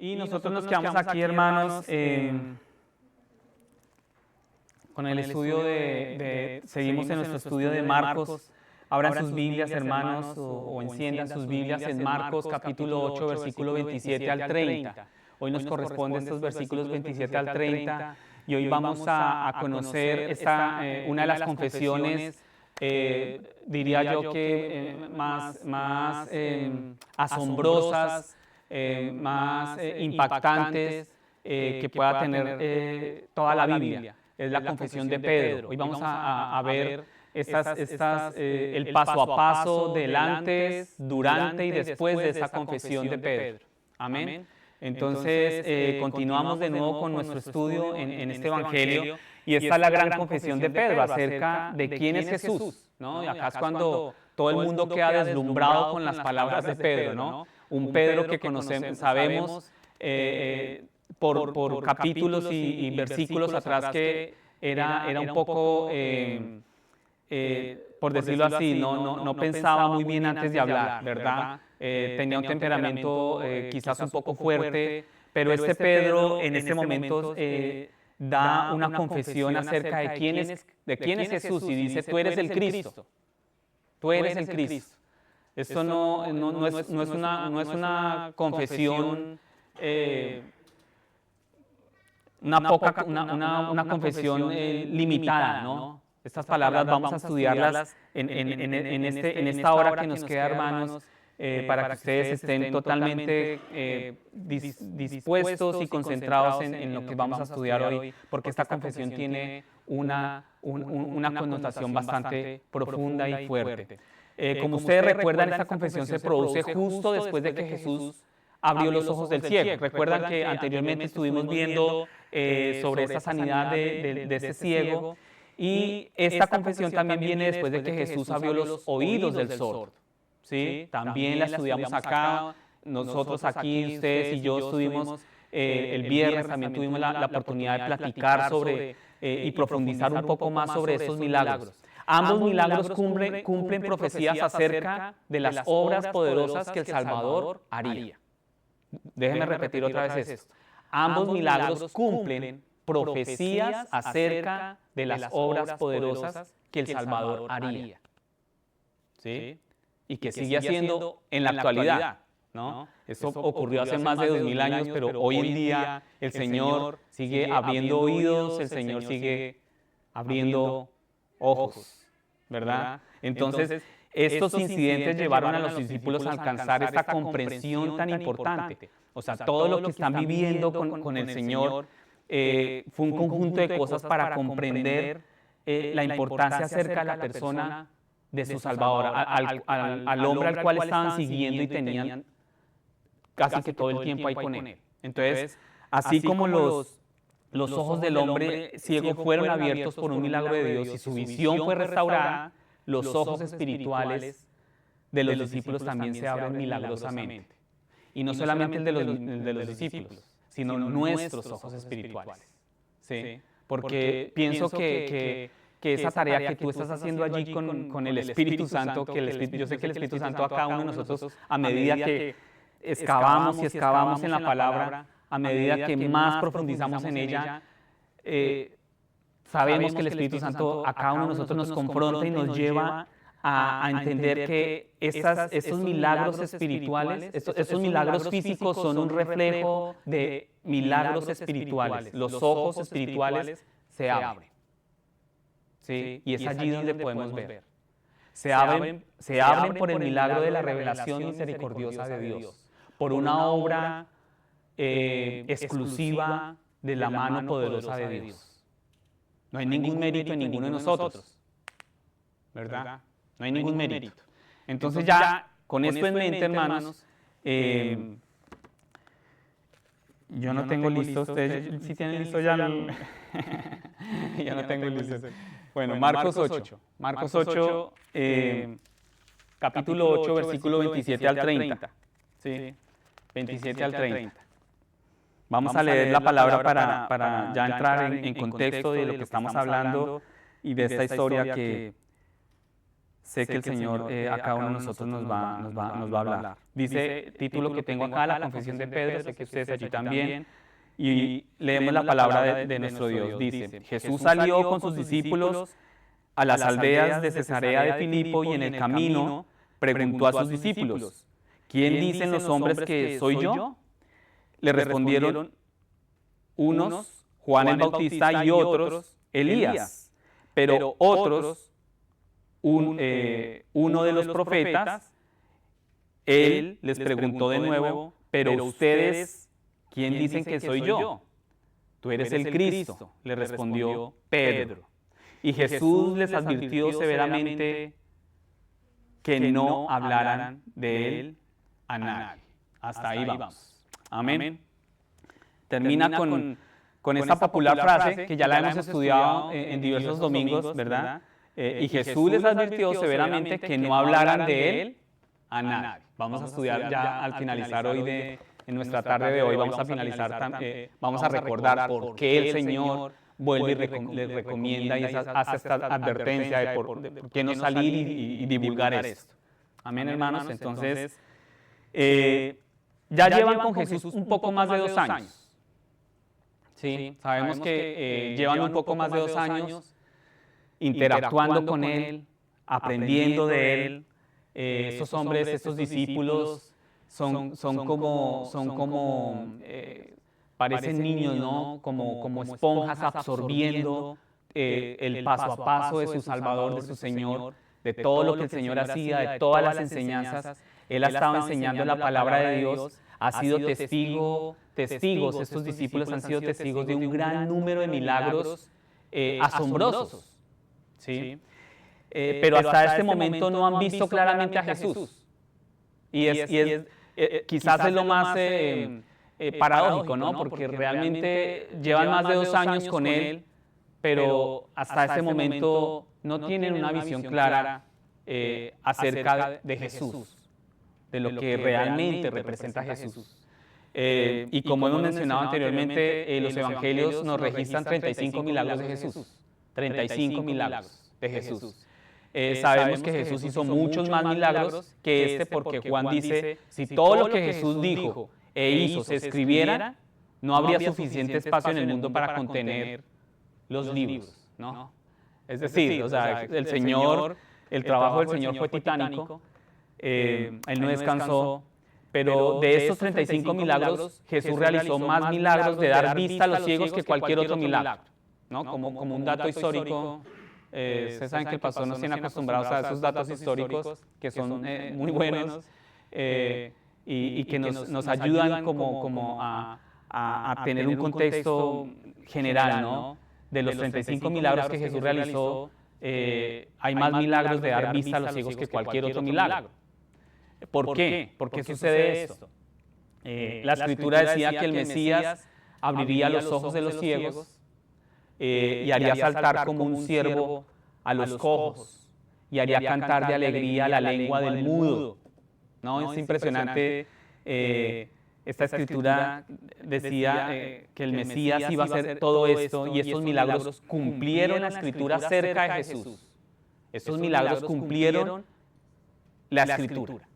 Y nosotros nos quedamos aquí, hermanos, con el estudio seguimos en nuestro estudio de Marcos. Abran sus Biblias, hermanos, o enciendan sus Biblias en Marcos capítulo 8, versículo 27 al 30. Hoy nos corresponde estos versículos 27 al 30 y hoy vamos a conocer una de las confesiones, diría yo que más asombrosas, más impactantes que pueda tener toda la Biblia. Es la confesión de Pedro. Hoy vamos a ver el paso a paso del antes, durante y después de esa confesión de Pedro. Amén. Entonces, continuamos de nuevo con nuestro estudio en este Evangelio y esta es la gran confesión de Pedro acerca de quién es Jesús, ¿no? Y acá es cuando todo el mundo queda deslumbrado con las palabras de Pedro, ¿no? Un Pedro que conocemos, sabemos por capítulos y versículos atrás que era un poco, por decirlo así, no pensaba muy bien antes de hablar, ¿verdad? Tenía un temperamento quizás un poco fuerte, pero este Pedro en este momento da una confesión acerca de quién es Jesús y dice, tú eres el Cristo, tú eres el Cristo. Esto no es una confesión, una confesión limitada, ¿no? Estas palabras vamos a estudiarlas en esta hora que nos queda, hermanos, para que ustedes estén totalmente dispuestos y concentrados en lo que vamos a estudiar hoy, porque esta confesión tiene una connotación bastante profunda y fuerte. Como ustedes recuerdan, esta confesión se produce justo después de que Jesús abrió los ojos del ciego. Recuerdan que anteriormente estuvimos viendo sobre esta sanidad de este ciego, y esta confesión también viene después de que Jesús abrió los oídos del sordo. ¿Sí? También la estudiamos acá, nosotros aquí, ustedes y yo estuvimos el viernes, también tuvimos la oportunidad de platicar sobre y profundizar un poco más sobre estos milagros. Ambos milagros cumplen profecías acerca de las obras poderosas que el Salvador haría. Déjenme repetir otra vez esto. Ambos milagros cumplen profecías acerca de las obras poderosas que el Salvador haría. ¿Sí? Y que sigue haciendo en la actualidad, ¿no? Eso ocurrió hace más de 2000 años, pero hoy en día el Señor sigue abriendo oídos, el Señor sigue abriendo ojos, ¿verdad? Entonces, estos incidentes llevaron a los discípulos a alcanzar esta comprensión tan importante. O sea, todo lo que están viviendo con el Señor fue un conjunto de cosas para comprender la importancia acerca de la persona de su Salvador, al hombre al cual estaban siguiendo y tenían casi que todo el tiempo ahí con él. Entonces, así como los ojos del hombre ciego fueron abiertos por un milagro de Dios y su visión fue restaurada, los ojos espirituales de los discípulos también se abren milagrosamente. Y no solamente el de los discípulos, sino nuestros ojos espirituales. ¿Sí? Porque pienso que esa tarea que tú estás haciendo allí con el Espíritu Santo, yo sé que el Espíritu Santo a cada uno de nosotros, a medida que excavamos y excavamos en la palabra, a medida que más profundizamos en ella, sabemos que el Espíritu Santo a cada uno de nosotros nos confronta y nos lleva a entender que estos milagros espirituales, estos milagros físicos son un reflejo de milagros espirituales. Los ojos espirituales se abren. ¿Sí? Y es allí donde podemos ver. Se abren por el milagro de la revelación misericordiosa de Dios, por una obra exclusiva de la mano poderosa de Dios. No hay ningún mérito en ninguno de nosotros, ¿verdad? No hay ningún mérito. Entonces ya, con esto en mente, hermanos, yo no tengo listo, ustedes sí tienen listo ya ya no tengo listo. Bueno, Marcos 8, capítulo 8, versículo 27 al 30. ¿Sí? 27 al 30. Vamos a leer la palabra para ya entrar en contexto de lo que estamos hablando y de esta historia que sé que el Señor a cada uno de nosotros nos va a hablar. Dice, título que tengo acá, la confesión de Pedro, sé que ustedes allí también, y leemos la palabra de nuestro Dios. Dice, Jesús salió con sus discípulos a las aldeas de Cesarea de Filipo y en el camino preguntó a sus discípulos, ¿quién dicen los hombres que soy yo? Le respondieron unos, Juan el Bautista, y otros, Elías, pero otros, uno de los profetas. Él les preguntó de nuevo, pero ustedes, ¿quién dicen que soy yo? Tú eres el Cristo, le respondió Pedro. Y Jesús les advirtió severamente que no hablaran de él a nadie. Hasta ahí vamos. Amén. Termina con esta popular frase que ya la hemos estudiado en diversos domingos, ¿verdad? Y Jesús les advirtió severamente que no hablaran de él a nadie. Vamos a estudiar ya al finalizar hoy en nuestra tarde de hoy, vamos a finalizar, vamos a recordar por qué el Señor vuelve y les recomienda y hace esta advertencia de por qué no salir y divulgar esto. Amén, hermanos. Entonces, ya llevan con Jesús un poco más de 2 años. Sí, sabemos que llevan un poco más de 2 años interactuando con Él, aprendiendo de Él. Estos hombres, estos discípulos son como parecen niños, ¿no? Como esponjas absorbiendo el paso a paso de su Salvador, de su Señor, de todo lo que el Señor hacía, de todas las enseñanzas. Él ha estado enseñando la palabra de Dios, ha sido testigos, estos discípulos han sido testigos de un gran número de milagros asombrosos, ¿sí? Pero hasta este momento no han visto claramente a Jesús. Y quizás es lo más paradójico, ¿no? Porque realmente llevan más de 2 años con Él, pero hasta este momento no tienen una visión clara acerca de Jesús, de lo que realmente representa Jesús. Y como hemos mencionado anteriormente, los evangelios nos registran 35 milagros de Jesús. 35 milagros de Jesús. Sabemos que Jesús hizo muchos más milagros que este, porque Juan dice, si todo lo que Jesús dijo e hizo se escribiera, no habría suficiente espacio en el mundo para contener los libros, ¿no? Es decir, o sea, el trabajo del Señor fue titánico, Él no descansó, pero de estos 35 milagros, Jesús realizó más milagros de dar vista a los ciegos que cualquier otro milagro, ¿no? Como un dato histórico. Ustedes saben que el pastor nos tiene acostumbrados a esos datos históricos que son muy buenos y que nos ayudan como a tener un contexto general, ¿no? De los 35 milagros que Jesús realizó, hay más milagros de dar vista a los ciegos que cualquier otro milagro. ¿Por qué? ¿Por qué sucede esto? La Escritura decía que el Mesías abriría los ojos de los ciegos y haría saltar como un ciervo a los cojos y haría cantar de alegría la lengua del mudo. ¿No? Es impresionante, esta Escritura decía que el Mesías iba a hacer todo esto y estos milagros cumplieron la Escritura acerca de Jesús. Estos milagros cumplieron la Escritura,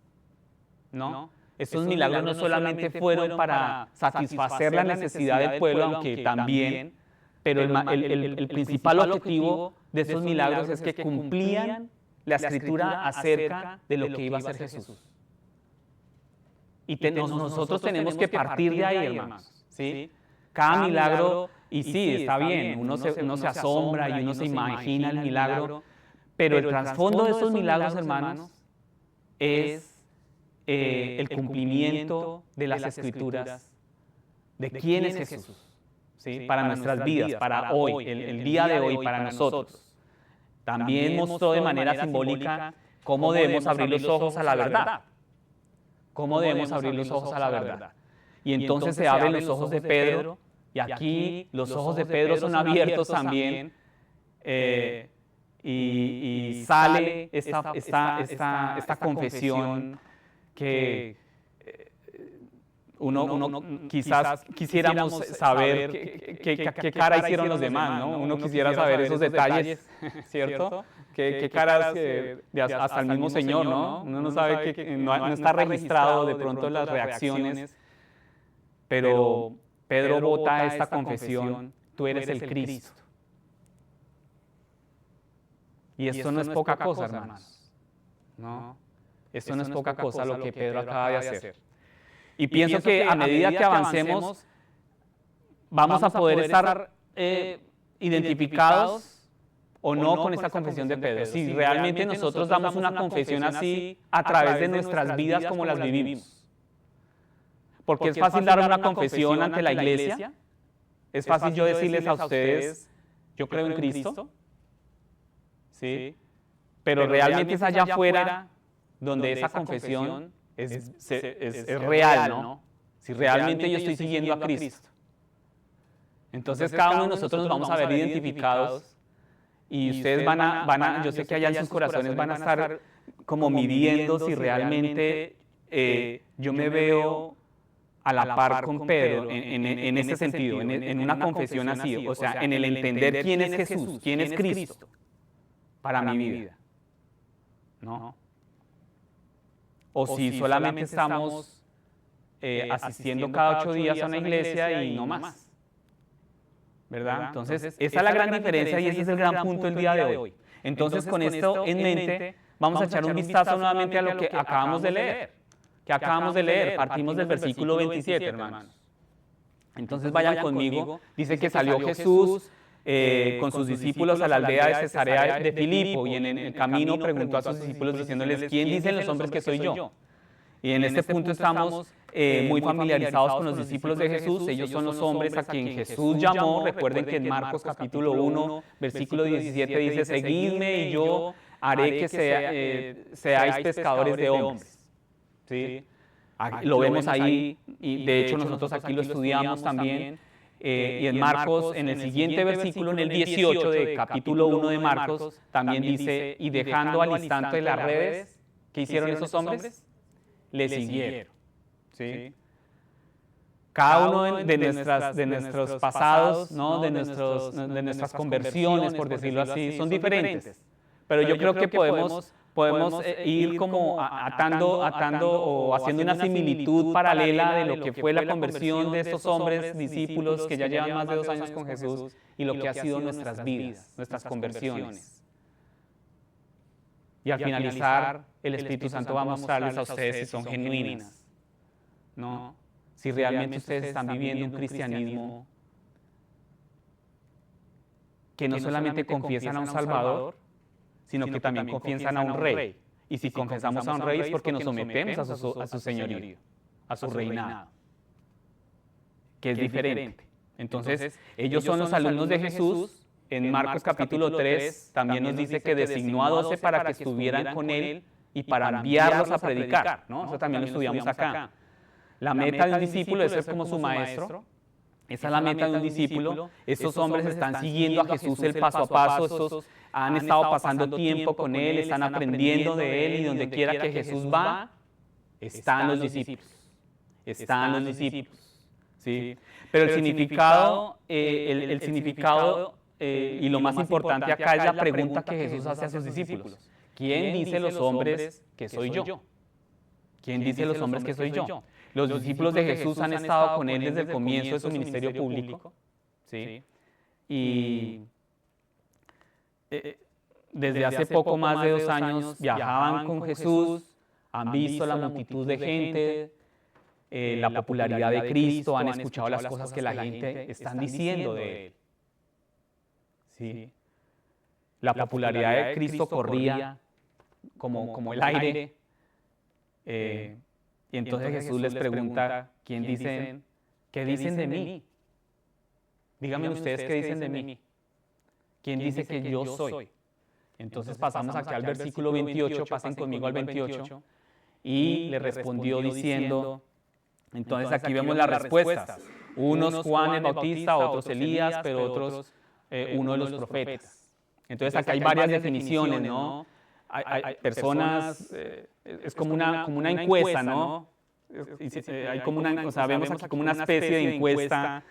¿no? Estos milagros no solamente fueron para satisfacer la necesidad del pueblo, aunque también, pero el principal objetivo de estos milagros es que cumplían la Escritura acerca de lo que iba a hacer Jesús. Y nosotros tenemos que partir de ahí, hermanos, ¿sí? Cada milagro, y sí, está bien, uno se asombra y uno se imagina el milagro, pero el trasfondo de estos milagros, hermanos, es el cumplimiento de las Escrituras, de quién es Jesús, ¿sí? Para nuestras vidas, para hoy, el día de hoy, para nosotros. También mostró de manera simbólica cómo debemos abrir los ojos a la verdad. Cómo debemos abrir los ojos a la verdad. Y entonces se abren los ojos de Pedro, y aquí los ojos de Pedro son abiertos también, y sale esta confesión que uno quizás quisiéramos saber qué cara hicieron los demás, ¿no? Uno quisiera saber esos detalles, ¿cierto? qué caras hasta el mismo Señor, ¿no? Uno no sabe que no está registrado de pronto las reacciones, pero Pedro bota esta confesión: tú eres el Cristo. Y esto no es poca cosa, hermanos. No, esto no es poca cosa lo que Pedro acaba de hacer. Y pienso que a medida que avancemos, vamos a poder estar identificados o no con esta confesión de Pedro. Si realmente nosotros damos una confesión así a través de nuestras vidas como las vivimos. Porque es fácil dar una confesión ante la iglesia. Es fácil yo decirles a ustedes: yo creo en Cristo. ¿Sí? Pero realmente es allá afuera donde esa confesión es real, ¿no? Si realmente yo estoy siguiendo a Cristo. Entonces cada uno de nosotros nos vamos a ver identificados. Y ustedes van a, yo sé que allá en sus corazones van a estar como midiendo si realmente yo me veo a la par con Pedro en ese sentido, en una confesión así, o sea, en el entender quién es Jesús, quién es Cristo para mi vida, ¿no? O si solamente estamos asistiendo cada 8 días a una iglesia y no más. ¿Verdad? Entonces, esa es la gran diferencia y ese es el gran punto del día de hoy. Entonces, con esto en mente, vamos a echar un vistazo nuevamente a lo que acabamos de leer. ¿Qué acabamos de leer? Partimos del versículo 27, hermanos. Entonces, vayan conmigo. Dice que salió Jesús con sus discípulos a la aldea de Cesarea de Filipo y en el camino preguntó a sus discípulos diciéndoles: ¿quién dicen los hombres que soy yo? Y en este punto estamos muy familiarizados con los discípulos de Jesús. Ellos son los hombres a quien Jesús llamó. Recuerden que en Marcos capítulo 1, versículo 17 dice: seguidme y yo haré que seáis pescadores de hombres. ¿Sí? Lo vemos ahí, y de hecho nosotros aquí lo estudiamos también. Y en Marcos, en el siguiente versículo, en el 18 de capítulo 1 de Marcos, también dice: y dejando al instante las redes, ¿qué hicieron esos hombres? Le siguieron. ¿Sí? Cada uno de nuestros pasados, ¿no? de nuestras conversiones, por decirlo así, son diferentes. Pero yo creo que podemos ir como atando o haciendo una similitud paralela de lo que fue la conversión de estos hombres discípulos que ya llevan más de 2 años con Jesús y lo que ha sido nuestras vidas, nuestras conversiones. Y al finalizar, el Espíritu Santo va a mostrarles a ustedes si son genuinas, ¿no? Si realmente ustedes están viviendo un cristianismo que no solamente confiesan a un Salvador, sino que también confiesan a un Rey. Y si confesamos a un Rey es porque nos sometemos a su señorío, a su reinado, que es diferente. Entonces, ellos son los alumnos de Jesús. En Marcos capítulo 3 también nos dice que designó a 12 para que estuvieran con él y para enviarlos a predicar, ¿no? Eso también lo estudiamos acá. La meta de un discípulo es ser como su maestro. Esa es la meta de un discípulo. Estos hombres están siguiendo a Jesús el paso a paso. Estos han estado pasando tiempo con él, están aprendiendo de él, y donde quiera que Jesús va, están los discípulos. Están los discípulos. ¿Sí? Pero el significado, y lo más importante acá es la pregunta que Jesús hace a sus discípulos: ¿quién dice los hombres que soy yo? ¿Quién dice los hombres que soy yo? Los discípulos de Jesús han estado con él desde el comienzo de su ministerio público, ¿sí? Y desde hace poco más de 2 años viajaban con Jesús, han visto la multitud de gente, la popularidad de Cristo, han escuchado las cosas que la gente está diciendo de él. ¿Sí? La popularidad de Cristo corría como el aire. Y entonces Jesús les pregunta: ¿qué dicen de mí? Díganme ustedes qué dicen de mí. ¿Quién dice que yo soy? Entonces pasamos aquí al versículo 28, pasen conmigo al 28, y le respondió diciendo, entonces aquí vemos las respuestas. Unos Juan el Bautista, otros Elías, pero otros uno de los profetas. Entonces aquí hay varias definiciones, ¿no? Hay personas, es como una encuesta, ¿no? Hay como vemos aquí como una especie de encuesta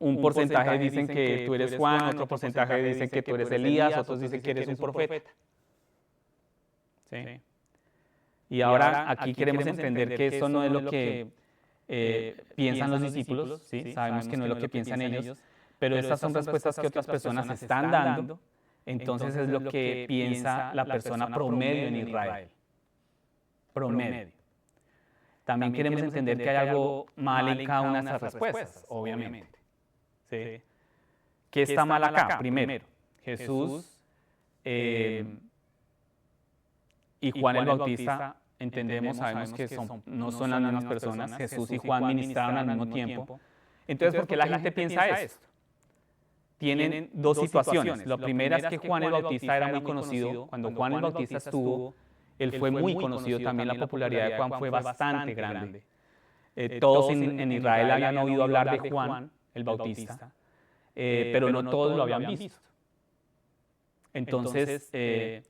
un porcentaje dicen que tú eres Juan, otro porcentaje dicen que tú eres Elías, otros dicen que eres un profeta. ¿Sí? Y ahora aquí queremos entender que eso no es lo que piensan los discípulos, ¿sí? Sabemos que no es lo que piensan ellos, pero estas son respuestas que otras personas están dando, entonces es lo que piensa la persona promedio en Israel. Promedio. También queremos entender que hay algo mal en cada una de esas respuestas, obviamente. ¿Sí? ¿Qué está mal acá? Primero, Jesús y Juan el Bautista, entendemos, sabemos que no son las mismas personas. Jesús y Juan ministraron al mismo tiempo. Entonces, ¿por qué la gente piensa esto? Tienen dos situaciones. La primera es que Juan el Bautista era muy conocido. Cuando Juan el Bautista estuvo, él fue muy conocido, también la popularidad de Juan fue bastante grande. Todos en Israel habían oído hablar de Juan el Bautista, pero no todos lo habían visto. Entonces, hay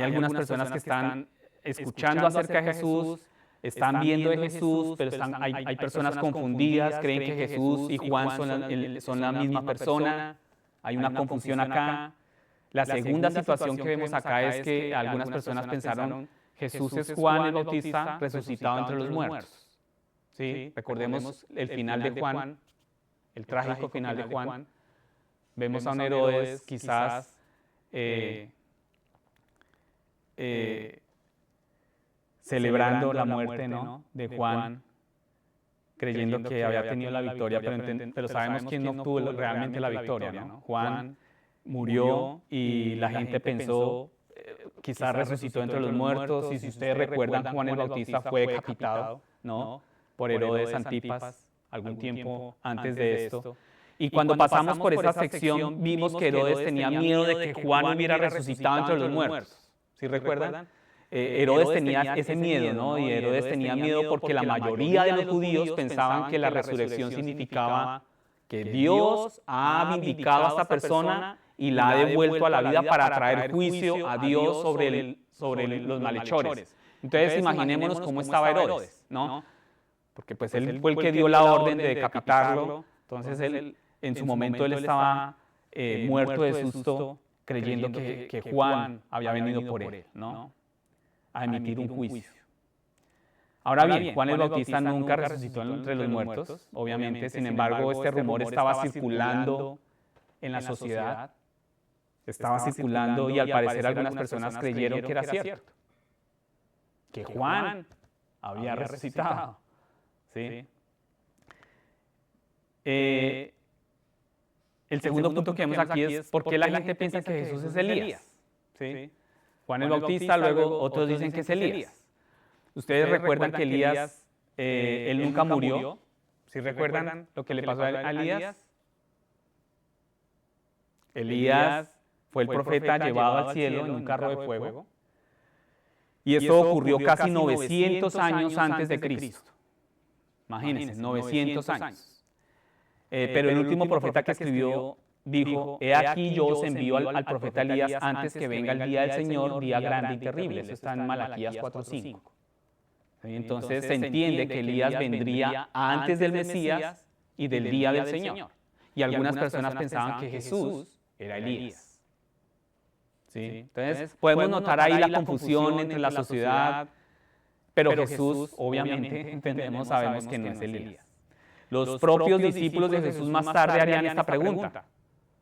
algunas personas que están escuchando acerca de Jesús, están viendo de Jesús, pero hay personas confundidas, creen que Jesús y Juan son la misma persona, hay una confusión acá. La segunda situación que vemos acá es que algunas personas pensaron, Jesús es Juan el Bautista resucitado entre los muertos. ¿Sí? Recordemos el final de Juan, el trágico final de Juan. Vemos a un Herodes quizás celebrando la muerte, ¿no?, de Juan, creyendo que había tenido la victoria, pero sabemos quién no obtuvo realmente la victoria, ¿no? Juan murió y la gente pensó, quizás resucitó entre los muertos, y si ustedes recuerdan, Juan el Bautista fue decapitado, ¿no?, por Herodes Antipas algún tiempo antes de esto. Y cuando pasamos por esa sección, vimos que Herodes tenía miedo de que Juan hubiera resucitado entre los muertos. ¿Sí recuerdan? Herodes tenía ese miedo, ¿no? Y Herodes tenía miedo porque la mayoría de los judíos pensaban que la resurrección significaba que Dios ha vindicado a esta persona y la ha devuelto a la vida para traer juicio a Dios sobre los malhechores. Entonces imaginémonos cómo estaba Herodes, ¿no? Porque pues él fue el que dio la orden de decapitarlo. Entonces en su momento él estaba muerto de susto, creyendo que Juan había venido por él, ¿no?, a emitir un juicio. Ahora bien, Juan el Bautista nunca resucitó entre los muertos, obviamente. Sin embargo, este rumor estaba circulando en la sociedad, estaba circulando, y al parecer algunas personas creyeron que era cierto, que Juan había resucitado. ¿Sí? El segundo punto que vemos aquí es por qué la gente piensa que Jesús es Elías. ¿Sí? Juan el Bautista, luego otros dicen que es Elías. Ustedes recuerdan que Elías, él nunca murió. ¿Sí recuerdan lo que le pasó a Elías? Elías fue el profeta llevado al cielo en un carro de fuego. Y eso ocurrió casi 900 años antes de Cristo. Imagínense, 900 años. Pero el último profeta que escribió dijo, he aquí yo os envío al profeta Elías antes que venga el día del Señor, día grande y terrible. Eso está en Malaquías 4:5. Entonces se entiende que Elías vendría antes del Mesías y del día del Señor. Y algunas personas pensaban que Jesús era Elías. ¿Sí? Entonces podemos notar ahí la confusión entre la sociedad, pero Jesús, obviamente, entendemos, sabemos que no es Elías. Los propios discípulos de Jesús más tarde harían esta pregunta: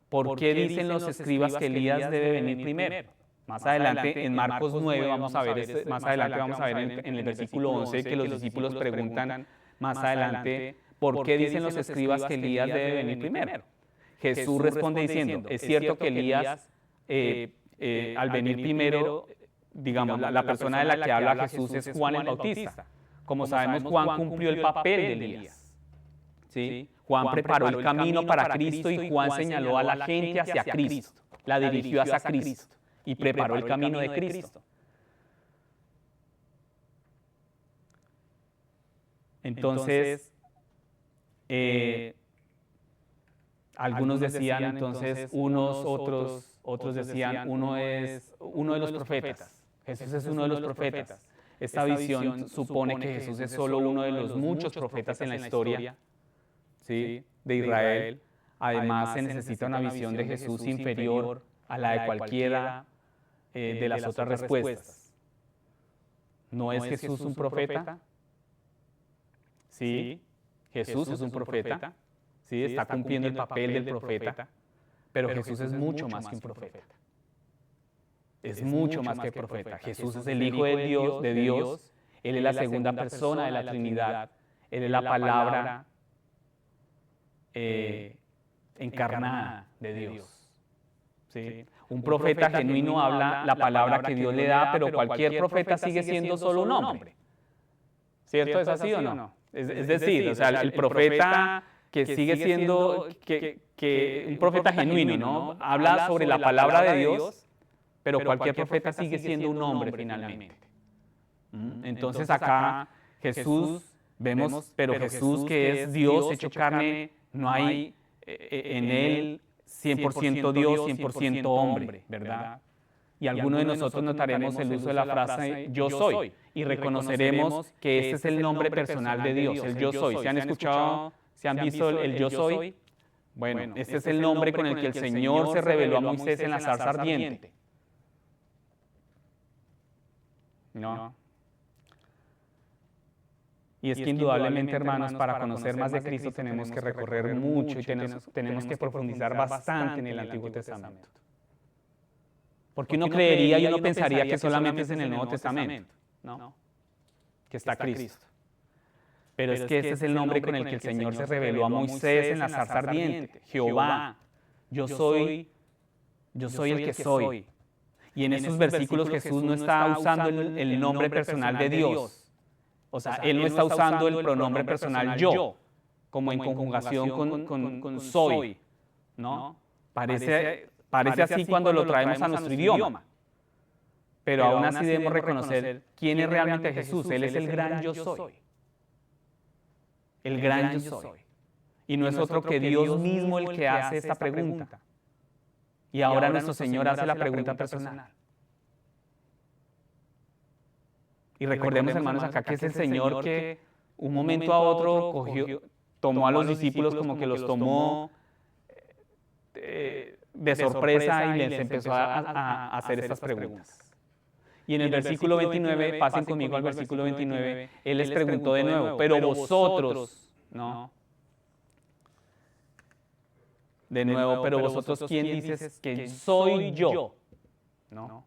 ¿por qué dicen los escribas que Elías debe venir primero? Más adelante, en Marcos 9, vamos a ver, más adelante vamos a ver en el versículo 11 que los discípulos preguntan más adelante, ¿por qué dicen los escribas que Elías debe venir primero? Jesús responde diciendo, es cierto que Elías, al venir primero, digamos, la persona de la que habla Jesús es Juan el Bautista. Como sabemos, Juan cumplió el papel de Elías. ¿Sí? Juan preparó el camino para Cristo y Juan señaló a la gente hacia Cristo, la dirigió hacia Cristo y preparó el camino de Cristo. Entonces, algunos decían entonces, otros decían, uno es uno de los profetas. Jesús es uno de los profetas. Esta visión supone que Jesús es solo uno de los muchos profetas en la historia, ¿sí?, de Israel. Además, se necesita una visión de Jesús inferior a la de cualquiera de las otras respuestas. ¿No es Jesús un profeta? Sí, Jesús es un profeta, sí, está cumpliendo el papel del profeta, pero Jesús es mucho más que un profeta. Es mucho más que profeta. Jesús es el Hijo de Dios, Él es la segunda persona de la Trinidad, Él es la palabra encarnada de Dios. ¿Sí? Un profeta genuino habla la palabra que Dios le da, pero cualquier profeta sigue siendo solo un hombre. ¿Cierto? ¿Es así o no? Es decir, o sea, el profeta que sigue siendo un profeta genuino, ¿no? Habla sobre la palabra de Dios, pero cualquier profeta sigue siendo un hombre finalmente. Entonces acá Jesús, vemos, pero Jesús que es Dios hecho carne, no hay en Él 100% Dios, 100% hombre, ¿verdad? Y algunos de nosotros notaremos el uso de la frase yo soy y reconoceremos que este es el nombre personal de Dios, el yo soy. ¿Se han escuchado, se han visto el yo soy? Bueno, este es el nombre con el que el Señor se reveló a Moisés en la zarza ardiente. ¿No? Y es que indudablemente, hermanos, para conocer más de Cristo tenemos que recorrer mucho y tenemos que profundizar bastante en el Antiguo Testamento. Porque uno creería y uno pensaría que solamente es en el Nuevo Testamento, ¿no? Que está Cristo. Pero es que este es el nombre con el que el Señor se reveló a Moisés en la zarza ardiente. Jehová, yo soy el que soy. Y en esos versículos Jesús no está usando el nombre personal de Dios. O sea, Él no está usando el pronombre personal yo, como en conjugación con soy, ¿no? Parece así cuando lo traemos a nuestro idioma. Pero aún así debemos reconocer quién es realmente Jesús. Él es el gran yo soy. El gran yo soy. Y no es otro que Dios mismo el que hace esta pregunta. Y ahora nuestro Señor hace la pregunta personal. Y recordemos, hermanos, acá que es el Señor que un momento a otro tomó a los discípulos como que los tomó de sorpresa y les empezó a hacer estas preguntas. Y en el versículo 29, pasen conmigo al versículo 29, Él les preguntó de nuevo, pero vosotros, ¿no? De nuevo, pero vosotros, ¿quién dices que soy yo? ¿No?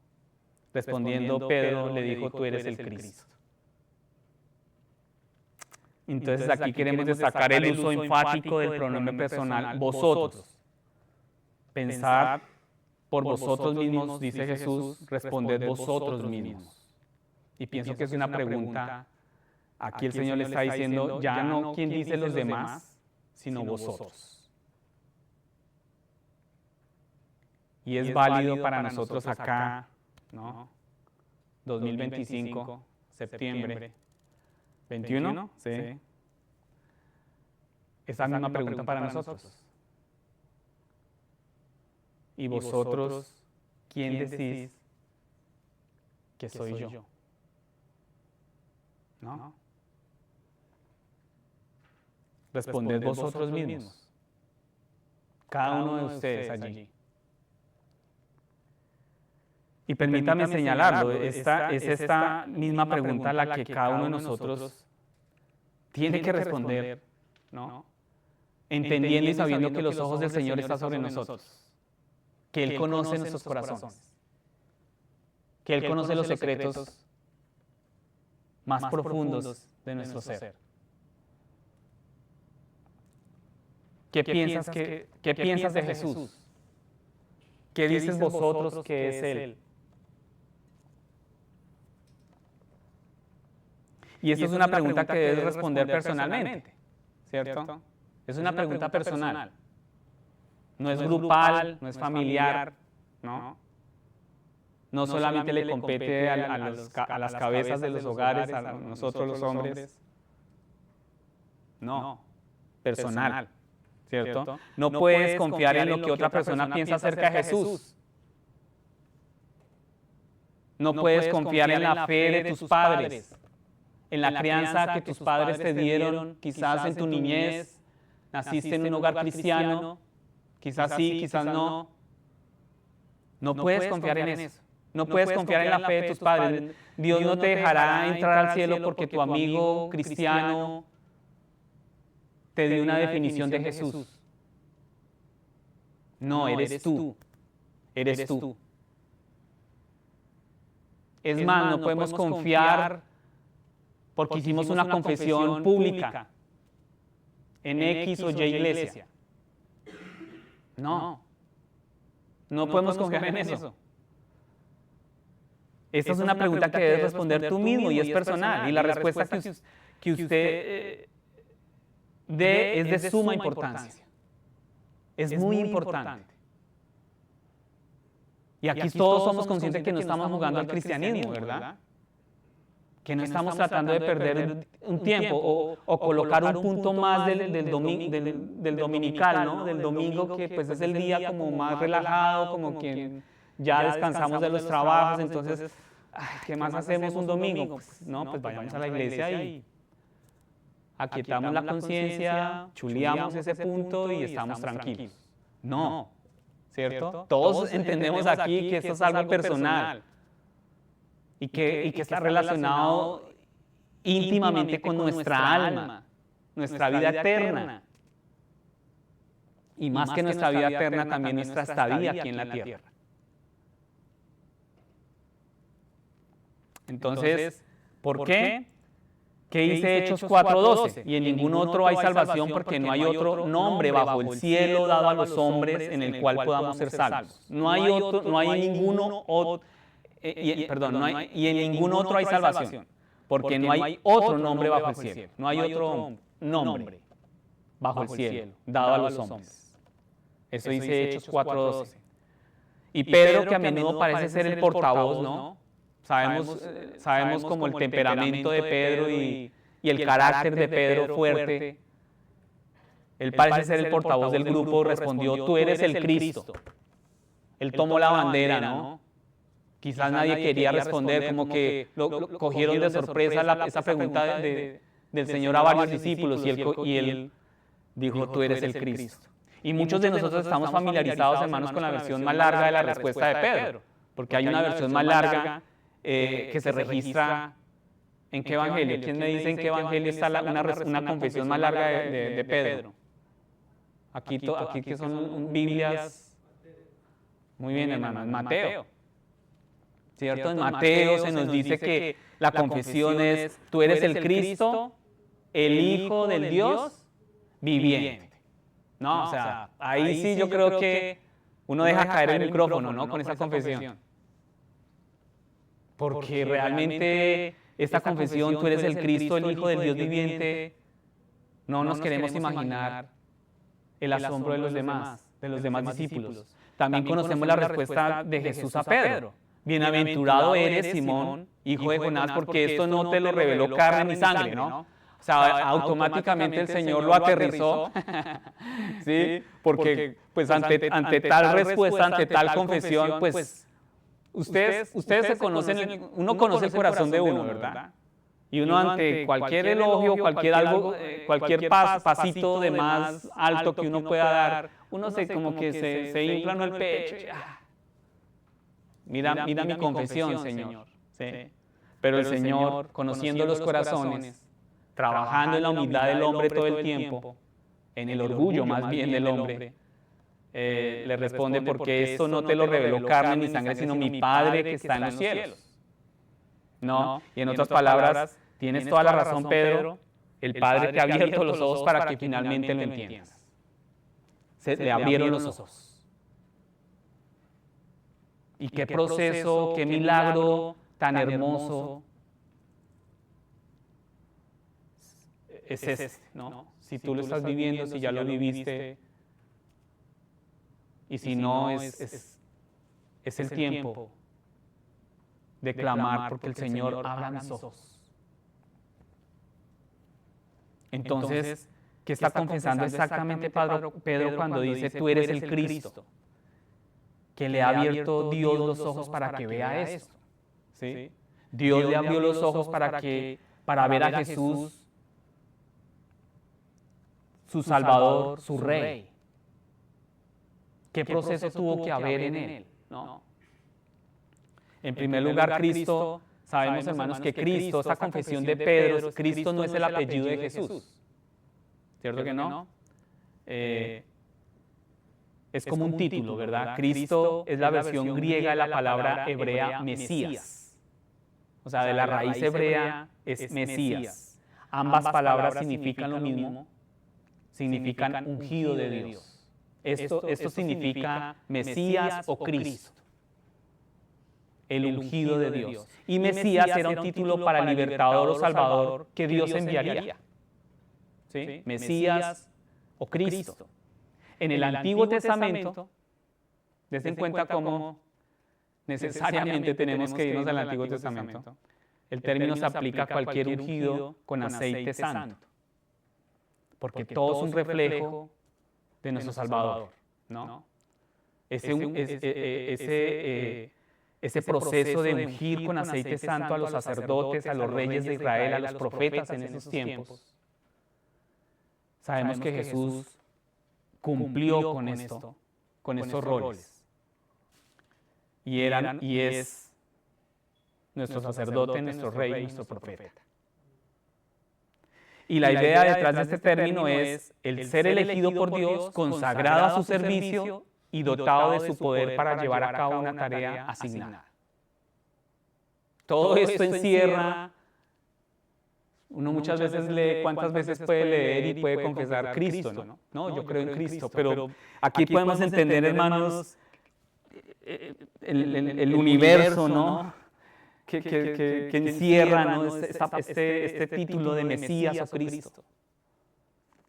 Respondiendo Pedro le dijo, tú eres el Cristo. Entonces aquí queremos destacar el uso enfático del pronombre personal, vosotros. Pensad por vosotros mismos, dice Jesús, responded vosotros mismos. Y pienso que es una pregunta, aquí el Señor le está diciendo, ya no quién dice los demás, sino vosotros. Y es válido para nosotros acá, ¿no? 2025, septiembre, 21, ¿sí? Esa misma pregunta para nosotros. ¿Y vosotros quién decís que soy yo? ¿No? Responded vosotros mismos. Cada uno de ustedes allí. Y permítame señalarlo, es esta misma pregunta la que cada uno de nosotros tiene que responder, ¿no? Entendiendo y sabiendo que los ojos del Señor están sobre nosotros, que Él conoce nuestros corazones, que Él conoce los secretos más profundos de nuestro ser. ¿Qué piensas de Jesús? ¿Qué dices vosotros que es Él? Y esta es una pregunta que debes responder personalmente, ¿cierto? Es una pregunta personal. No es grupal, no es familiar, ¿no? No solamente le compete a las cabezas de los hogares, a nosotros los hombres. No, personal, ¿cierto? No puedes confiar en lo que otra persona piensa acerca de Jesús. No puedes confiar en la fe de tus padres, en la crianza que tus padres te dieron, quizás en tu niñez, naciste en un hogar cristiano, quizás sí, quizás no. No puedes confiar en eso. No puedes confiar en la fe de tus padres. Dios no te dejará entrar al cielo porque tu amigo cristiano te dio una definición de Jesús. No, eres tú. Eres tú. Es más, no podemos confiar porque hicimos una confesión pública en X o Y iglesia. No. No podemos confiar en eso. Esta es una pregunta que debes responder tú mismo y es personal. Y la respuesta que usted dé es de suma importancia. Es muy importante. Y aquí todos somos conscientes que no estamos jugando al cristianismo, ¿verdad? Que no estamos tratando de perder un tiempo o colocar un punto más del dominical, ¿no? Del domingo, que pues es el día como más relajado, como que ya descansamos de los trabajos, entonces, ¿qué más hacemos un domingo? Pues, no, pues vayamos a la iglesia y aquietamos la conciencia, chuleamos ese punto y estamos tranquilos. No, ¿cierto? Todos entendemos aquí que esto es algo personal. Y que está relacionado íntimamente con nuestra alma, nuestra vida eterna. Y más que nuestra vida eterna, también nuestra estadía aquí en la tierra. Entonces, ¿por qué? ¿Qué dice Hechos 4:12? Y en ningún otro hay salvación porque no hay otro nombre bajo el cielo dado a los hombres en el cual podamos ser salvos. No hay ninguno otro. Y en ningún otro hay salvación, porque no hay otro nombre bajo el cielo, no hay otro nombre bajo el cielo dado a los hombres. Eso dice Hechos 4:12. Y Pedro, que a menudo parece ser el portavoz, ¿no? Sabemos como el temperamento de Pedro y el carácter de Pedro fuerte. Él parece ser el portavoz del grupo, respondió, tú eres el Cristo. Él tomó la bandera, ¿no? Quizás nadie quería responder, como que lo cogieron de sorpresa esa pregunta del Señor a varios discípulos y él dijo, tú eres el Cristo. Y muchos de nosotros estamos familiarizados, hermanos, con la versión más larga de la respuesta de Pedro, porque hay una versión más larga que se registra. ¿En qué evangelio? ¿Quién me dice en qué evangelio está una confesión más larga de Pedro? Aquí que son Biblias. Muy bien, hermanos, Mateo. ¿Cierto? En Mateo se nos dice que la confesión es, tú eres el Cristo, el Hijo del Dios viviente. No, o sea, ahí sí yo creo que uno deja caer el micrófono, ¿no? Con esa confesión. Porque realmente esta confesión, tú eres el Cristo, el Hijo del Dios viviente, no nos queremos imaginar el asombro de los demás discípulos. También conocemos la respuesta de Jesús a Pedro. Bienaventurado eres, Simón, hijo de Jonás, porque esto no te lo reveló carne ni sangre, ¿no? O sea, automáticamente el Señor lo aterrizó, ¿sí? Porque pues ante tal respuesta, ante tal confesión, pues ustedes se conocen, uno conoce el corazón de uno, ¿verdad? Y uno ante cualquier elogio, cualquier pasito de más alto que uno pueda dar, uno como que se infla el pecho. Mira mi confesión, Señor. ¿Sí? Pero el Señor, conociendo los corazones, trabajando en la humildad del hombre todo el tiempo, en el orgullo más bien del hombre, le responde, porque esto no te lo reveló carne ni sangre, sino mi Padre que está en los cielos. ¿No? Y en otras palabras, tienes toda la razón, Pedro, el Padre te ha abierto los ojos para que finalmente lo entiendas. Le abrieron los ojos. Y qué proceso, qué milagro tan hermoso es este, ¿no? Si tú lo estás viviendo, si ya lo viviste, y si no, es el tiempo de clamar porque el Señor abra mis ojos. Entonces, ¿qué está confesando exactamente Pedro cuando dice, tú eres el Cristo? Que le ha abierto Dios los ojos para que vea esto. ¿Sí? Dios le abrió los ojos para ver a Jesús su Salvador, su Rey. ¿Qué proceso tuvo que haber en él? ¿No? En primer lugar, Cristo, sabemos, hermanos, que Cristo, esa confesión de Pedro, Cristo no es el apellido de Jesús. ¿Cierto que no? Es como un título, ¿verdad? Cristo es la versión griega de la palabra hebrea Mesías. O sea, de la raíz hebrea es Mesías. Ambas palabras significan lo mismo, significan ungido de Dios. Esto significa Mesías o Cristo, el ungido de Dios. Y Mesías era un título para libertador o salvador que Dios enviaría. ¿Sí? Mesías o Cristo. En el Antiguo Testamento, des en cuenta cómo necesariamente tenemos que irnos al Antiguo Testamento. El término se aplica a cualquier ungido con aceite santo, porque todo es un reflejo de nuestro Salvador, ¿no? Ese proceso de ungir con aceite santo a los sacerdotes, a los reyes de Israel, a los profetas en esos tiempos. Sabemos que Jesús cumplió con esto, con estos roles. Y es nuestro sacerdote, nuestro rey, nuestro profeta. Y la idea detrás de este término es el ser elegido por Dios, consagrado a su servicio y dotado de su poder para llevar a cabo una tarea asignada. Todo esto encierra, uno muchas veces lee, ¿cuántas veces puede leer y puede confesar Cristo? No, yo creo en Cristo, pero aquí podemos entender, hermanos, el universo, ¿no? Que encierra, ¿no? este título de Mesías o Cristo.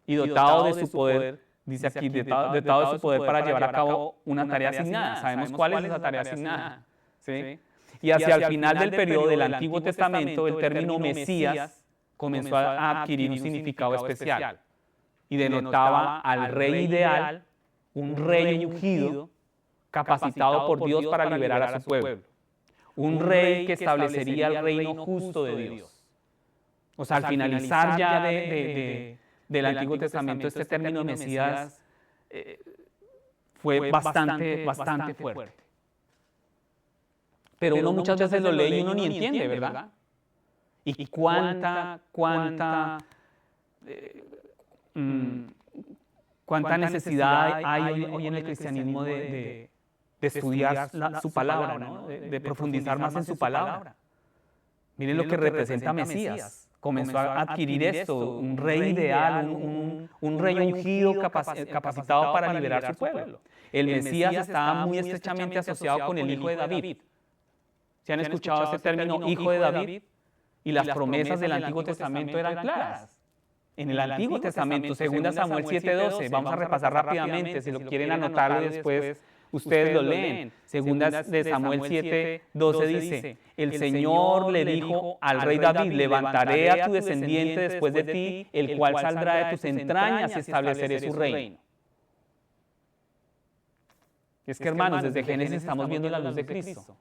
Y dotado de su poder, dice aquí, dotado de su poder para llevar a cabo una tarea asignada. ¿Sabemos cuál es esa tarea asignada? ¿Sí? Y hacia el final del periodo del Antiguo Testamento, el término Mesías comenzó a adquirir un significado especial y denotaba al rey ideal, un rey ungido, capacitado por Dios para liberar a su pueblo. Un rey que establecería el reino justo de Dios. O sea, al finalizar ya del Antiguo Testamento, este término Mesías fue bastante fuerte. Pero uno muchas veces lo lee y uno ni entiende, ¿verdad? Y cuánta necesidad hay hoy en el cristianismo de estudiar su palabra, ¿no? de profundizar más en su palabra. Miren lo que representa Mesías. Comenzó a adquirir esto, un rey ideal, un rey ungido capacitado para liberar su pueblo. El Mesías estaba muy estrechamente asociado con el hijo de David. ¿Se han escuchado este término, hijo de David? Y las promesas del Antiguo Testamento eran claras. En el Antiguo Testamento, 2 Samuel 7:12, vamos a repasar rápidamente, si lo quieren anotarlo y después ustedes lo leen. 2 de Samuel 7:12 dice, el Señor le dijo al rey David, levantaré a tu descendiente después de ti, el cual saldrá de tus entrañas y estableceré su reino. Es que, hermanos, desde Génesis estamos viendo la luz de Cristo.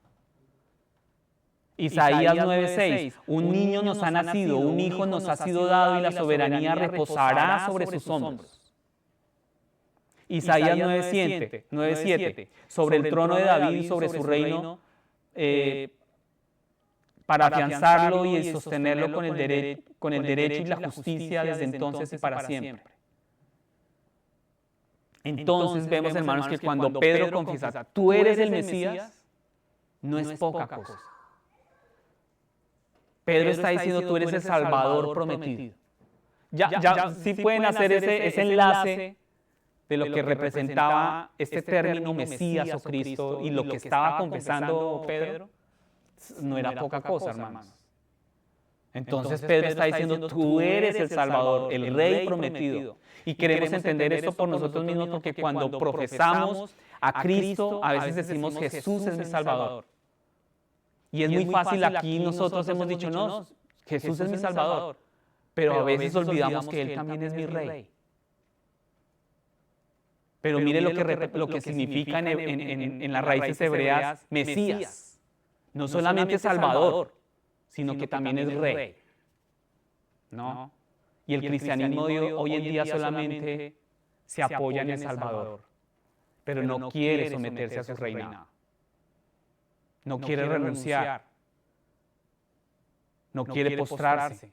Isaías 9:6, un niño nos ha nacido, un hijo nos ha sido dado y la soberanía reposará sobre sus hombros. Isaías 9:7, sobre el trono de David y sobre su reino, para afianzarlo y sostenerlo con el derecho y la justicia desde entonces y para siempre. Entonces vemos, hermanos, que cuando Pedro confiesa, tú eres el Mesías, no es poca cosa. Pedro está diciendo, tú eres el Salvador prometido. Ya sí pueden hacer ese enlace de lo que representaba este término Mesías o Cristo y lo que estaba confesando Pedro, no era poca cosa, hermanos. Entonces Pedro está diciendo, tú eres el Salvador, el Rey prometido. Y queremos entender esto por nosotros mismos porque cuando profesamos a Cristo, a veces decimos, Jesús es mi Salvador. Y es muy fácil aquí, nosotros hemos dicho, no, Jesús es mi Salvador, pero a veces olvidamos que Él también es mi Rey. Pero mire lo que significa en las raíces hebreas Mesías. No solamente Salvador, sino que también es Rey. ¿No? y el cristianismo de hoy en día solamente se apoya en el Salvador, pero no quiere someterse a su reinado. No quiere renunciar. No quiere postrarse.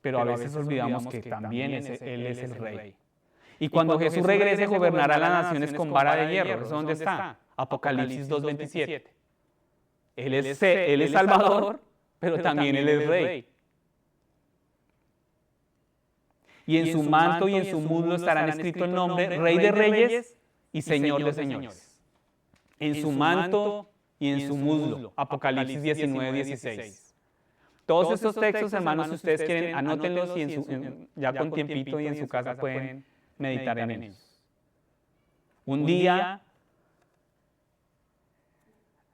Pero a veces olvidamos que también Él es el Rey. Y cuando Jesús regrese, gobernará las naciones con vara de hierro. ¿Eso dónde está? Apocalipsis 2:27. Él es Salvador, pero también Él es Rey. Y en su manto y en su muslo estarán escrito el nombre Rey de Reyes y Señor de Señores. En su manto y en su muslo. Apocalipsis 19:16. Todos estos textos, hermanos, si ustedes quieren, anótenlos y ya con tiempito y en su casa pueden meditar en ellos. Un día,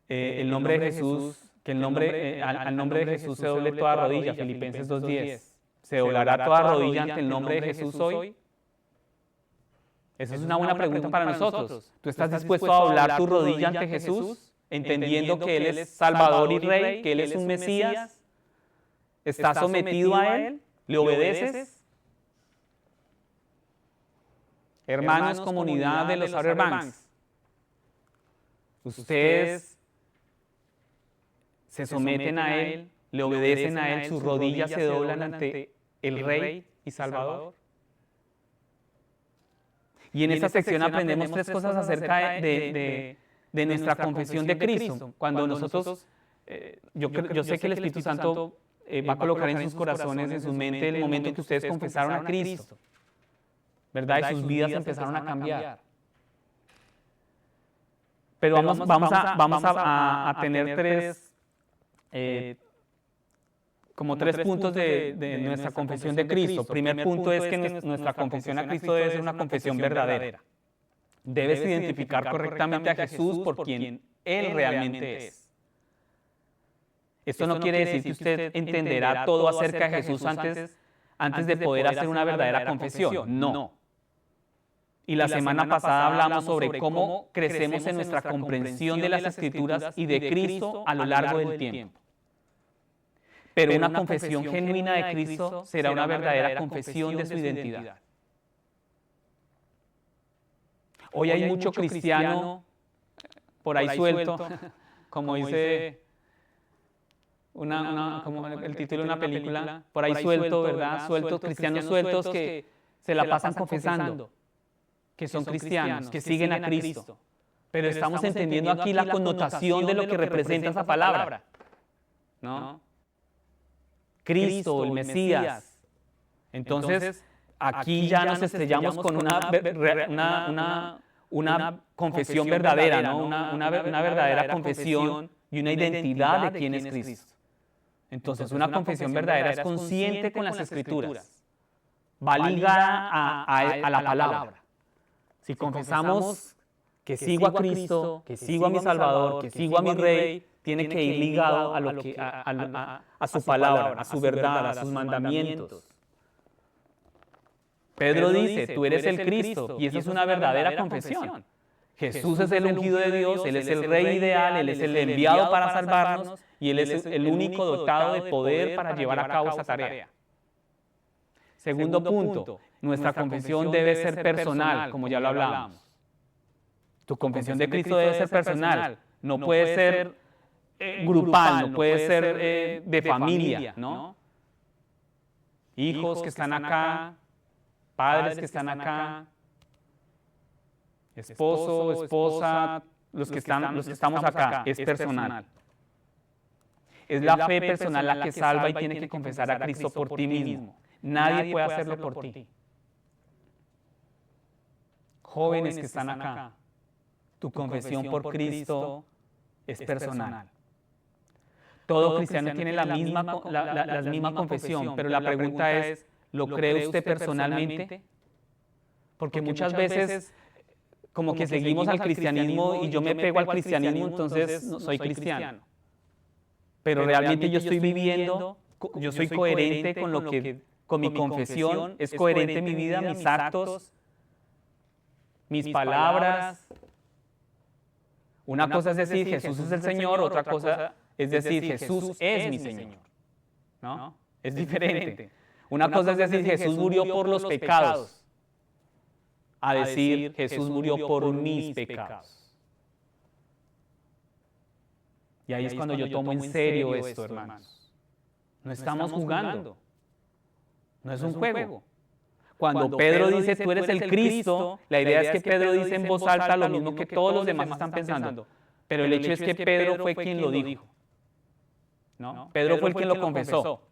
el nombre de Jesús, que al nombre de Jesús se doble toda rodilla, Filipenses 2:10. ¿Se doblará toda rodilla ante el nombre de Jesús hoy? Esa es una buena pregunta para nosotros. ¿Tú estás dispuesto a doblar tu rodilla ante Jesús, entendiendo que Él es Salvador y Rey, que Él es un Mesías? ¿Estás sometido a Él? ¿Le obedeces? Hermanos, comunidad de los Outer Banks, ustedes se someten a Él, le obedecen a Él, sus rodillas se doblan ante el Rey y Salvador. Y en esta sección aprendemos tres cosas acerca de nuestra confesión de Cristo. Cuando nosotros, yo sé que el Espíritu Santo va a colocar en sus corazones, en su mente, el momento en que ustedes confesaron a Cristo, ¿verdad? Y sus vidas empezaron a cambiar. Pero vamos a tener tres puntos de nuestra confesión de Cristo. Primer punto es que nuestra confesión a Cristo debe ser una confesión verdadera. Debes identificar correctamente a Jesús por quien Él realmente es. Esto no quiere decir que usted entenderá todo acerca de Jesús antes de poder hacer una verdadera confesión. No. Y la semana pasada hablamos sobre cómo crecemos en nuestra comprensión de las Escrituras y de Cristo a lo largo del tiempo. Pero una confesión genuina de Cristo será una verdadera confesión de su identidad. Hoy hay mucho cristiano por ahí suelto, como dice como el título de una película, por ahí suelto, ¿verdad? Sueltos, cristianos sueltos que se la pasan confesando que son cristianos, que siguen a Cristo. Pero estamos entendiendo aquí la connotación de lo que representa esa palabra, ¿no? Cristo, el Mesías. Entonces, aquí ya nos estrellamos con una confesión verdadera, ¿no? Una verdadera confesión y una identidad de quién es Cristo. Entonces, una confesión verdadera es consciente con las Escrituras, va ligada a la palabra. Si confesamos que sigo a Cristo, que sigo a mi Salvador, que sigo a mi Rey, tiene que ir ligado a su palabra, a su verdad, a sus mandamientos. Pedro dice, tú eres el Cristo, y esa es una verdadera confesión. Jesús es el ungido de Dios, Él es el Rey ideal, Él es el enviado para salvarnos, y Él es el único dotado de poder para llevar a cabo esa tarea. Segundo punto, nuestra confesión debe ser personal, como ya lo hablamos. Tu confesión de Cristo debe ser personal, no puede ser grupal, no puede ser de familia, ¿no? Hijos que están acá, padres que están acá, esposo, esposa, los que estamos acá, es personal. Es la fe personal la que salva y tiene que confesar a Cristo por ti mismo. Nadie puede hacerlo por ti. Jóvenes que están acá, tu confesión por Cristo es personal. Todo cristiano tiene la misma confesión, pero la pregunta es, ¿lo cree usted personalmente? Porque muchas veces como que seguimos al cristianismo y yo me pego al cristianismo, entonces no soy cristiano. Pero realmente yo estoy viviendo, yo soy coherente con mi confesión, es coherente mi vida, mis actos, mis palabras. Una cosa es decir, Jesús es el Señor, otra cosa es decir, Jesús es mi Señor, ¿no? Es diferente. Una cosa es decir, Jesús murió por los pecados, a decir, Jesús murió por mis pecados. Y ahí es cuando yo tomo en serio esto, hermanos. No estamos jugando. No es un juego. Cuando Pedro dice, tú eres el Cristo, la idea es que Pedro dice en voz alta lo mismo que todos los demás están pensando. Pero el hecho es que Pedro fue quien lo dijo, ¿no? Pedro fue el quien lo confesó.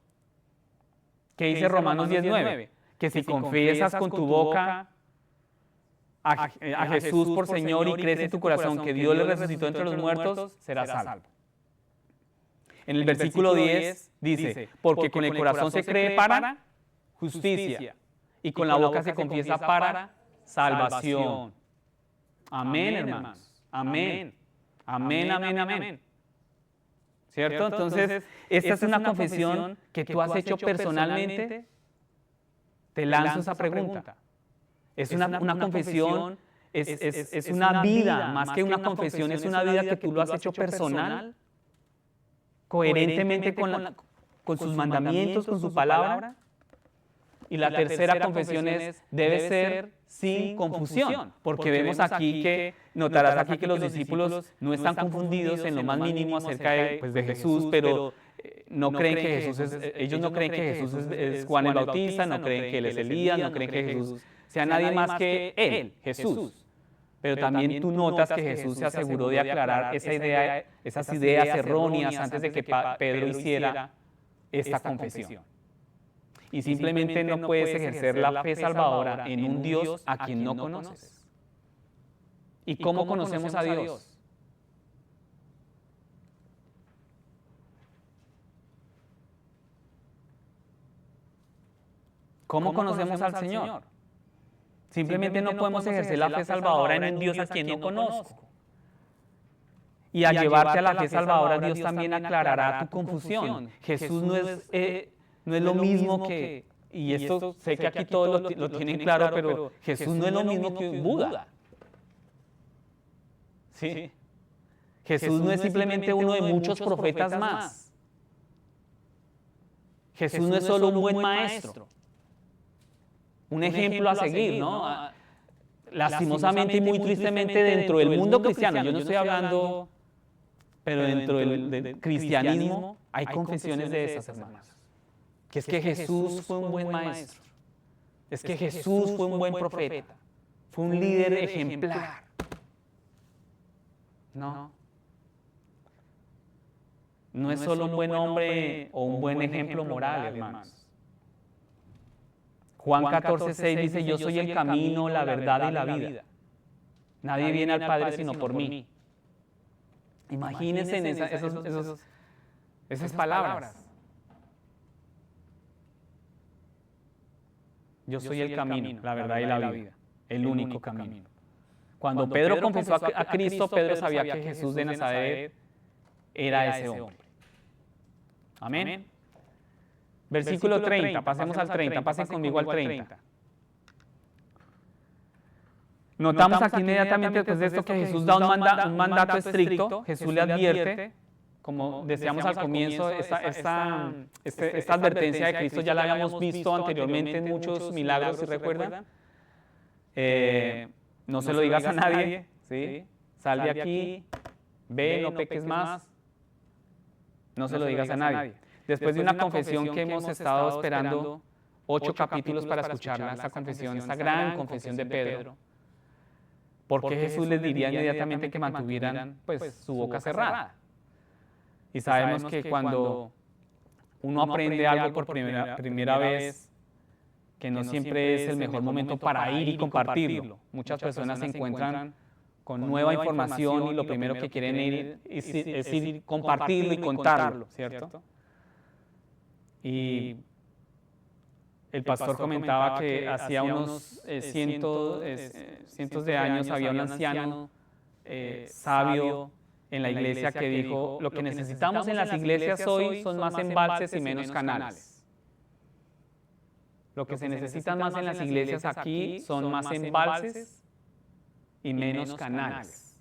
¿Qué dice Romanos 10:9? Que si confiesas con tu boca a Jesús por Señor y crees en tu corazón que Dios le resucitó entre los muertos, serás salvo. En el versículo 10 dice, porque con el corazón se cree para justicia y con la boca se confiesa para salvación. Amén, hermanos. Amén. Amén, amén, amén. ¿Cierto? Entonces, esta es una confesión que tú has hecho personalmente. Te lanzo esa pregunta. Es una confesión, es una vida, más que una confesión, es una vida que tú lo has hecho personal, coherentemente con sus mandamientos, con su palabra. Y la tercera confesión debe ser sin confusión, porque vemos aquí que, notarás aquí que los discípulos no están confundidos en lo más mínimo acerca de Jesús, pero no creen que Jesús ellos no creen que Jesús es Juan el Bautista, no creen que Él es Elías, no creen que Jesús sea nadie más que Él, Jesús. Pero también tú notas que Jesús se aseguró de aclarar esas ideas erróneas antes de que Pedro hiciera esta confesión. Y simplemente no puedes ejercer la fe salvadora en un Dios a quien no conoces. ¿Y cómo conocemos a Dios? ¿Cómo conocemos al Señor? Simplemente no podemos ejercer la fe salvadora en un Dios a quien no conozco. Y al llevarte a la fe salvadora, Dios también aclarará tu confusión. Jesús no es lo mismo que, y esto sé que aquí todos lo tienen claro, pero Jesús no es lo mismo que un Buda. ¿Sí? Jesús no es simplemente uno de muchos profetas más. Jesús no es solo un buen maestro, un ejemplo a seguir, ¿no? Lastimosamente y muy tristemente dentro del mundo cristiano, yo no estoy hablando, pero dentro del cristianismo hay confesiones de esas, hermanos. Que es que Jesús fue un buen maestro, es que Jesús fue un buen profeta, fue un líder ejemplar. No es solo un buen hombre o un buen ejemplo moral, hermanos. Juan 14:6 dice, yo soy el camino, la verdad y la vida. Nadie viene al Padre sino por mí. Imagínense en esas palabras. Yo soy el camino, la verdad y la vida, el único camino. Cuando Pedro confesó a Cristo, Pedro sabía que Jesús de Nazaret era ese hombre. Amén. Versículo 30, pasemos al 30, pasen conmigo al 30. Notamos aquí inmediatamente después de esto que Jesús da un mandato estricto. Jesús le advierte, como decíamos al comienzo, esta advertencia de Cristo ya la habíamos visto anteriormente en muchos milagros, si recuerdan. No se lo digas a nadie, ¿sí? Sal de aquí, ve, no peques más, no se lo digas a nadie. Después de una confesión que hemos estado esperando 8 capítulos para escucharla, esta confesión, esta gran confesión de Pedro, porque Jesús les diría inmediatamente que mantuvieran pues, su boca cerrada. Y sabemos que cuando uno aprende algo por primera vez, que no siempre es el mejor momento para ir y compartirlo. Muchas personas se encuentran con nueva información y lo primero que quieren es ir compartirlo y contarlo, ¿cierto? Y el pastor comentaba que hacía unos cientos de años había un anciano sabio en la iglesia que dijo, lo que necesitamos en las iglesias hoy son más embalses y menos canales. Lo que se necesita más en las iglesias aquí son más embalses y menos canales.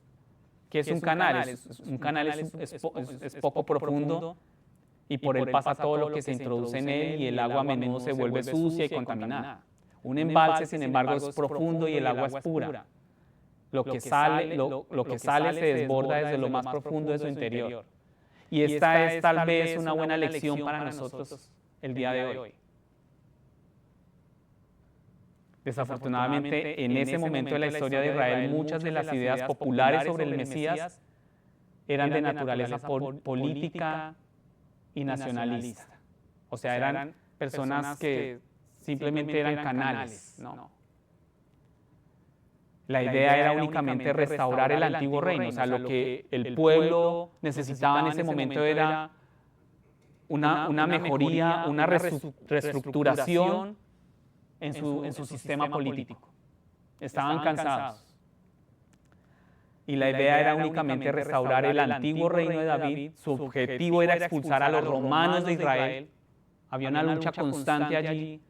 ¿Qué es un canal? Un canal es poco profundo y por él pasa todo lo que se introduce en él y el agua a menudo se vuelve sucia y contaminada. Un embalse, sin embargo, es profundo y el agua es pura. Lo que sale se desborda desde lo más profundo de su interior. Y esta es tal vez una buena lección para nosotros el día de hoy. Desafortunadamente, en ese momento de la historia de Israel, muchas de las ideas populares sobre el Mesías eran de naturaleza política y nacionalista. O sea, eran personas que simplemente eran canales, ¿no? La idea era únicamente restaurar el antiguo reino, o sea, lo que el pueblo necesitaba en ese momento era una mejoría, una reestructuración en su sistema político. Estaban cansados. Y la idea era únicamente restaurar el antiguo reino de David. Su objetivo era expulsar a los romanos de Israel. Había una lucha constante allí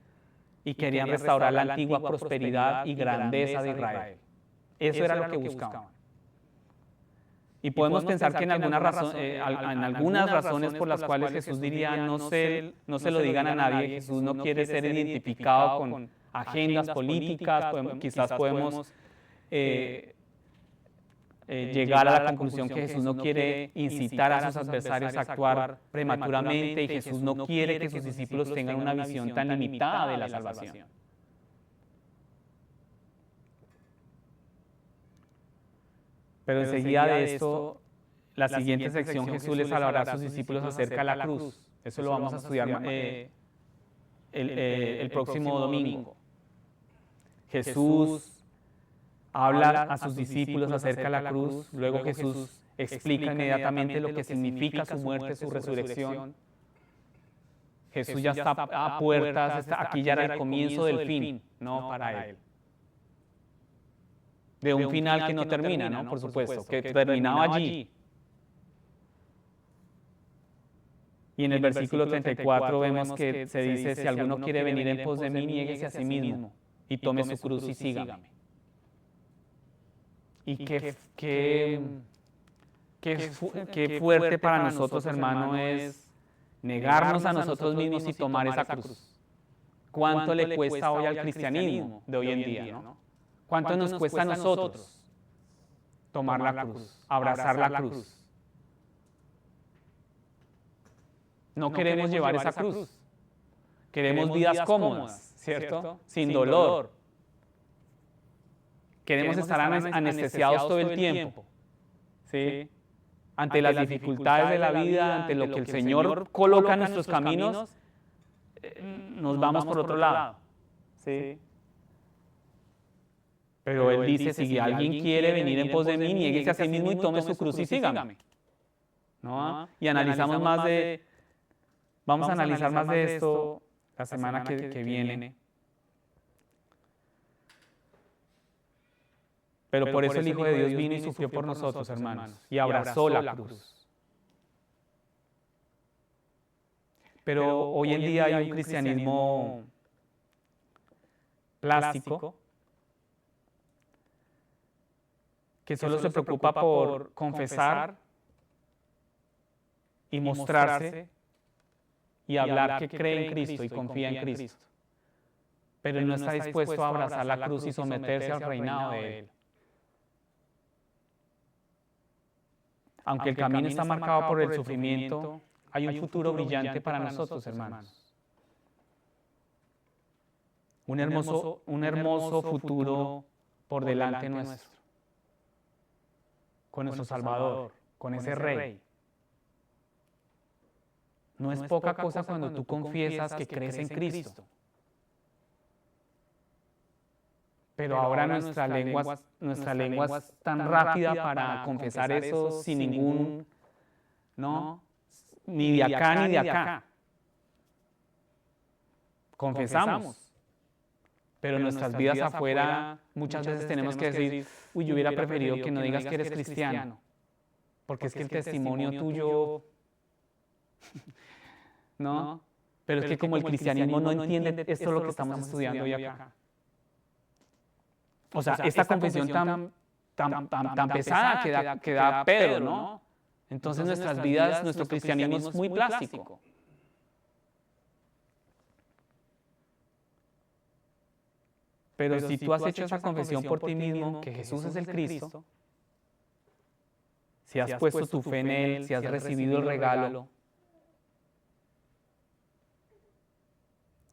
y querían restaurar la antigua prosperidad y grandeza de Israel. Eso era lo que buscaban. Y podemos pensar que en algunas razones por las cuales Jesús diría no se lo digan a nadie, Jesús no quiere ser identificado con agendas políticas, quizás podemos llegar a la conclusión que Jesús no quiere incitar a sus adversarios a actuar prematuramente y Jesús no quiere que sus discípulos tengan una visión tan limitada de la salvación. Pero enseguida de esto, la siguiente sección, Jesús les hablará a sus discípulos acerca de la cruz. Eso lo vamos a estudiar el próximo domingo. Jesús habla a sus discípulos acerca de la cruz, luego Jesús explica inmediatamente lo que significa su muerte, su resurrección. Jesús ya está a puertas, aquí ya era el comienzo del fin, ¿no? Para él. De un final que no termina, ¿no? Por supuesto, que terminaba allí. Y en el versículo 34 vemos que se dice, si alguno quiere venir en pos de mí, niéguese a sí mismo y tome su cruz y sígame. Y qué fuerte para nosotros, hermano, es negarnos a nosotros mismos y tomar esa cruz. ¿Cuánto le cuesta hoy al cristianismo de hoy en día, no? ¿Cuánto nos cuesta a nosotros tomar la cruz, abrazar la cruz? No queremos llevar esa cruz. Queremos vidas cómodas, ¿cierto? Sin dolor. Queremos estar anestesiados todo el tiempo, ¿sí? Ante las dificultades de la vida, ante lo que el Señor coloca en nuestros caminos, nos vamos por otro lado, ¿sí? Pero Él dice, si alguien quiere venir en pos de mí, niéguese a sí mismo y tome su cruz y sígame. ¿No? Y analizamos vamos a analizar más de esto la semana que viene. Pero por eso el Hijo de Dios vino y sufrió por nosotros, hermanos, y abrazó la cruz. Pero hoy en día hay un cristianismo plástico que solo se preocupa por confesar y mostrarse y hablar que cree en Cristo y confía en Cristo, pero no está dispuesto a abrazar la cruz y someterse al reinado de Él. Aunque el camino está marcado por el sufrimiento, hay un futuro brillante para nosotros, hermanos. Un hermoso futuro por delante nuestro. Con nuestro Salvador, con ese Rey. No es poca cosa cuando tú confiesas que crees en Cristo. Pero ahora nuestra lengua es tan rápida para confesar eso sin ningún, ¿no? Ni de acá ni de acá. Confesamos. Pero en nuestras vidas afuera muchas veces tenemos que decir, uy, yo hubiera preferido que no digas que eres cristiano, porque es que el testimonio tuyo, ¿no? Pero es que como el cristianismo no entiende esto es lo que estamos estudiando hoy acá. O sea, esta confesión tan pesada que da Pedro, ¿no? Entonces nuestras vidas, nuestro cristianismo es muy plástico. Pero si tú has hecho esa confesión por ti mismo, que Jesús es el Cristo, si has puesto tu fe en Él, si has recibido el regalo,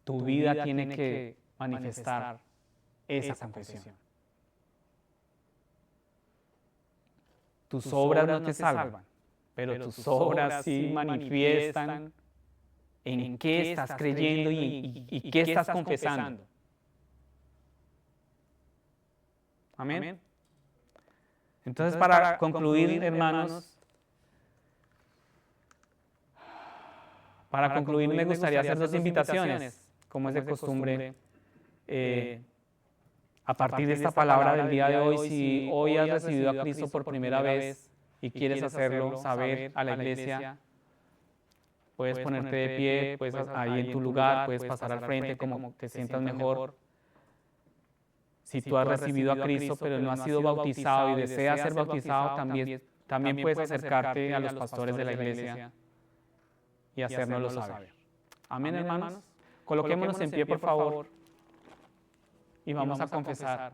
tu vida tiene que manifestar esa confesión. Tus obras no te salvan, pero tus obras sí manifiestan en qué estás creyendo y qué estás confesando. Amén. Entonces, para concluir, hermanos, me gustaría hacer dos invitaciones, como es de costumbre. A partir de esta palabra del día de hoy, si hoy has recibido a Cristo por primera vez y quieres hacerlo saber a la iglesia, puedes ponerte de pie, puedes ahí en tu lugar, puedes pasar al frente como te sientas mejor. Si tú has recibido a Cristo pero no has sido bautizado y deseas ser bautizado, también puedes acercarte a los pastores de la iglesia y hacérnoslo saber. Amén, hermanos. Coloquémonos en pie, por favor, y vamos a confesar